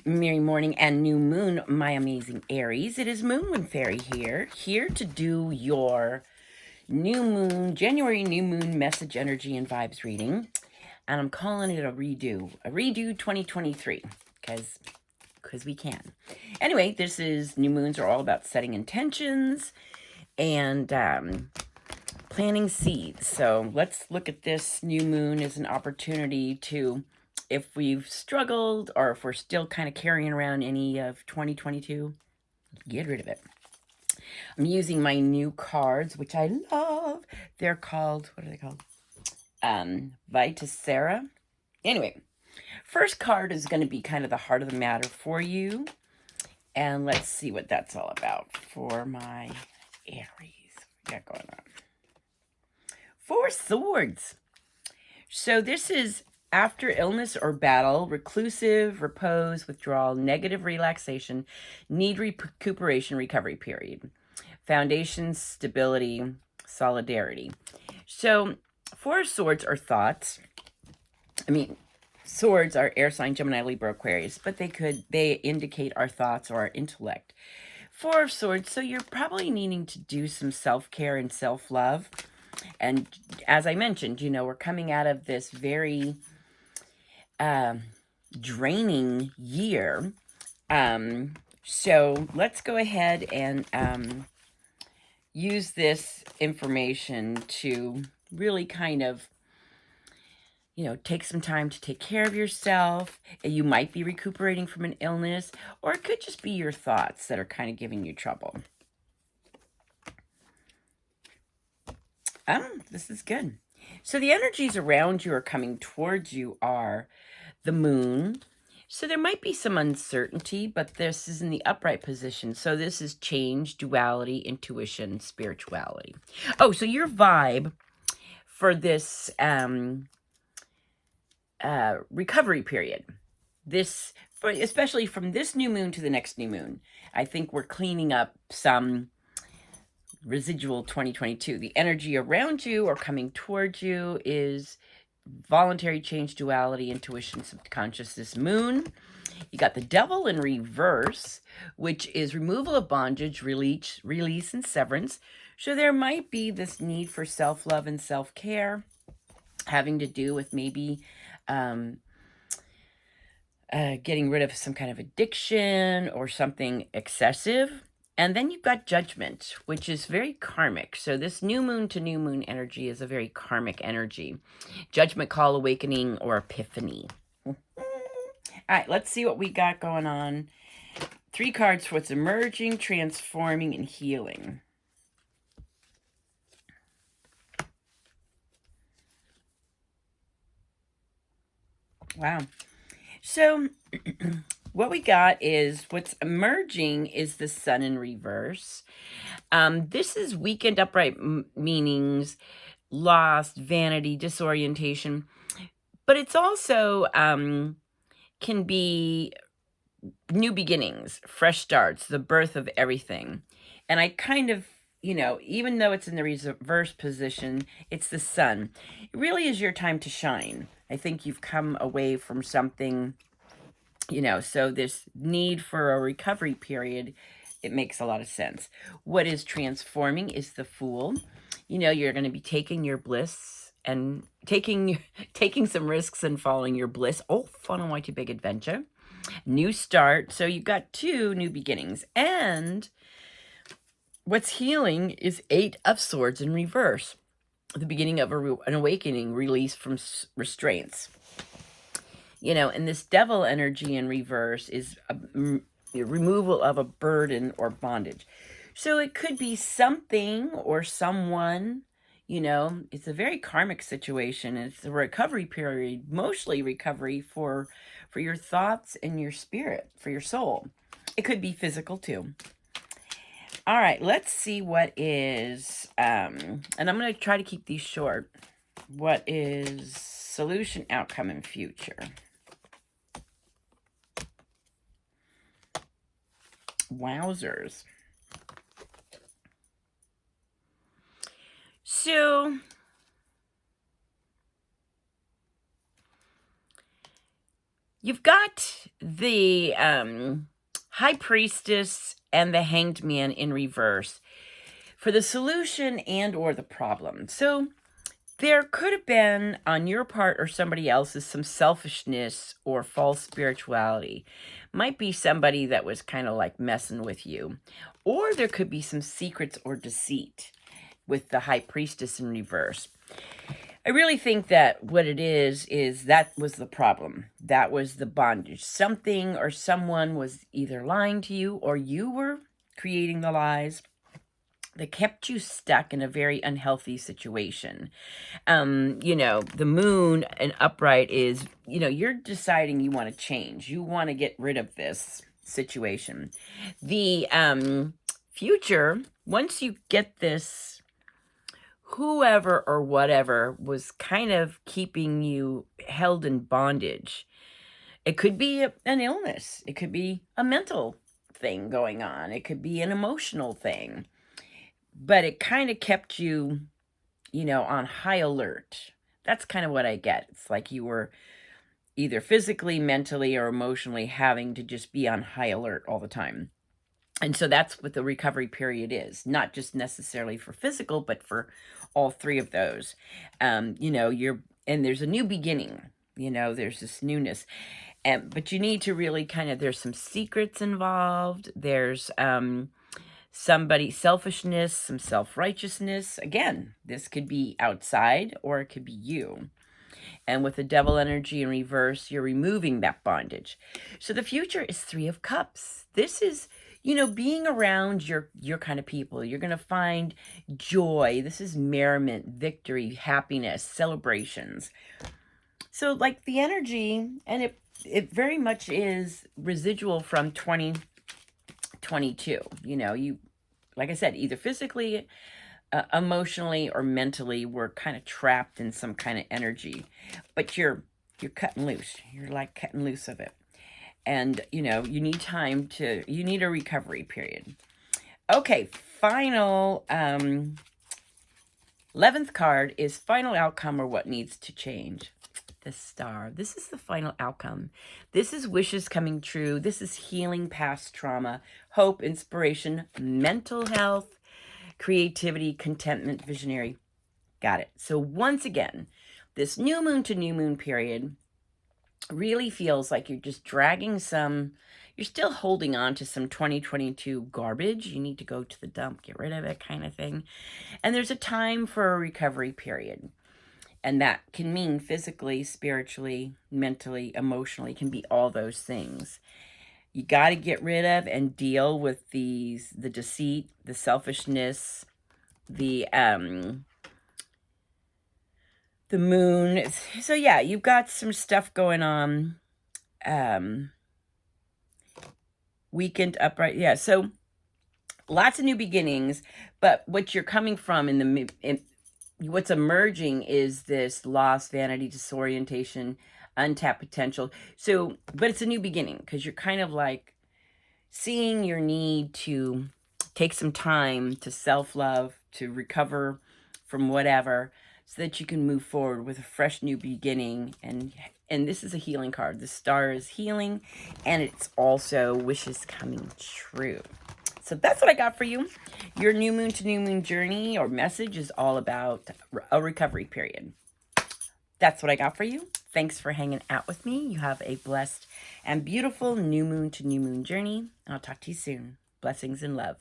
Merry morning and new moon, my amazing Aries. It is Moonwind Fairy here to do your new moon, January new moon message, energy, and vibes reading. And I'm calling it a redo 2023, because we can. Anyway, this is new moons are all about setting intentions and planting seeds. So let's look at this new moon as an opportunity to, if we've struggled or if we're still kind of carrying around any of 2022, get rid of it. I'm using my new cards, which I love. They're called, what are they called? Vitasera. Anyway, first card is going to be kind of the heart of the matter for you. And let's see what that's all about for my Aries. What we got going on? Four Swords. So this is after illness or battle, reclusive, repose, withdrawal, negative relaxation, need recuperation, recovery period. Foundation, stability, solidarity. So Four Swords are thoughts. Swords are air sign, Gemini, Libra, Aquarius, but they indicate our thoughts or our intellect. Four of Swords, so you're probably needing to do some self-care and self-love. And as I mentioned, we're coming out of this very draining year. So let's go ahead and use this information to really kind of, take some time to take care of yourself. You might be recuperating from an illness, or it could just be your thoughts that are kind of giving you trouble. This is good. So the energies around you are coming towards you are the moon. So there might be some uncertainty, but this is in the upright position. So this is change, duality, intuition, spirituality. Oh, so your vibe for this recovery period, especially from this new moon to the next new moon, I think we're cleaning up some residual 2022. The energy around you or coming towards you is voluntary change, duality, intuition, subconscious, moon. You got the devil in reverse, which is removal of bondage, release, and severance. So there might be this need for self-love and self-care having to do with maybe getting rid of some kind of addiction or something excessive. And then you've got judgment, which is very karmic. So this new moon to new moon energy is a very karmic energy. Judgment call, awakening, or epiphany. All right, let's see what we got going on. 3 cards for what's emerging, transforming, and healing. Wow. So what we got is what's emerging is the sun in reverse. This is weekend upright meanings, lost, vanity, disorientation. But it's also can be new beginnings, fresh starts, the birth of everything. And I kind of, even though it's in the reverse position, it's the sun. It really is your time to shine. I think you've come away from something, so this need for a recovery period, it makes a lot of sense. What is transforming is the Fool. You're going to be taking your bliss and taking some risks and following your bliss. Oh, fun and mighty big adventure. New start. So you've got 2 new beginnings. And what's healing is 8 of Swords in reverse. The beginning of an awakening, release from restraints. And this devil energy in reverse is a removal of a burden or bondage. So it could be something or someone, it's a very karmic situation. It's a recovery period, mostly recovery for your thoughts and your spirit, for your soul. It could be physical too. All right, let's see what is, and I'm going to try to keep these short. What is solution, outcome, and future? Wowzers. So you've got the High Priestess and the Hanged Man in reverse for the solution and or the problem. So there could have been, on your part or somebody else's, some selfishness or false spirituality. Might be somebody that was kind of like messing with you. Or there could be some secrets or deceit with the High Priestess in reverse. I really think that what it is that was the problem. That was the bondage. Something or someone was either lying to you or you were creating the lies that kept you stuck in a very unhealthy situation. The moon and upright is, you're deciding you want to change. You want to get rid of this situation. The future, once you get this, whoever or whatever was kind of keeping you held in bondage. It could be an illness. It could be a mental thing going on. It could be an emotional thing. But it kind of kept you, on high alert. That's kind of what I get. It's like you were either physically, mentally, or emotionally having to just be on high alert all the time. And so that's what the recovery period is, not just necessarily for physical, but for all three of those. And there's a new beginning, there's this newness. But you need to really there's some secrets involved. There's selfishness, some self-righteousness. Again, this could be outside or it could be you. And with the devil energy in reverse, you're removing that bondage. So the future is 3 of Cups. This is, being around your kind of people. You're going to find joy. This is merriment, victory, happiness, celebrations. So like the energy, and it very much is residual from 2022. You, like I said, either physically, emotionally, or mentally were kind of trapped in some kind of energy, but you're cutting loose. You're like cutting loose of it. And, you need time you need a recovery period. Okay, final, 11th card is final outcome or what needs to change. The Star. This is the final outcome. This is wishes coming true. This is healing past trauma, hope, inspiration, mental health, creativity, contentment, visionary. Got it. So once again, this new moon to new moon period really feels like you're just dragging you're still holding on to some 2022 garbage. You need to go to the dump, get rid of it kind of thing. And there's a time for a recovery period. And that can mean physically, spiritually, mentally, emotionally, can be all those things. You got to get rid of and deal with the deceit, the selfishness, the moon. So yeah, you've got some stuff going on. Weekend upright. Yeah, so lots of new beginnings, but what you're coming from what's emerging is this loss, vanity, disorientation, untapped potential. So, but it's a new beginning because you're kind of like seeing your need to take some time to self-love, to recover from whatever, so that you can move forward with a fresh new beginning. And this is a healing card. The Star is healing, and it's also wishes coming true. So that's what I got for you. Your new moon to new moon journey or message is all about a recovery period. That's what I got for you. Thanks for hanging out with me. You have a blessed and beautiful new moon to new moon journey. I'll talk to you soon. Blessings and love.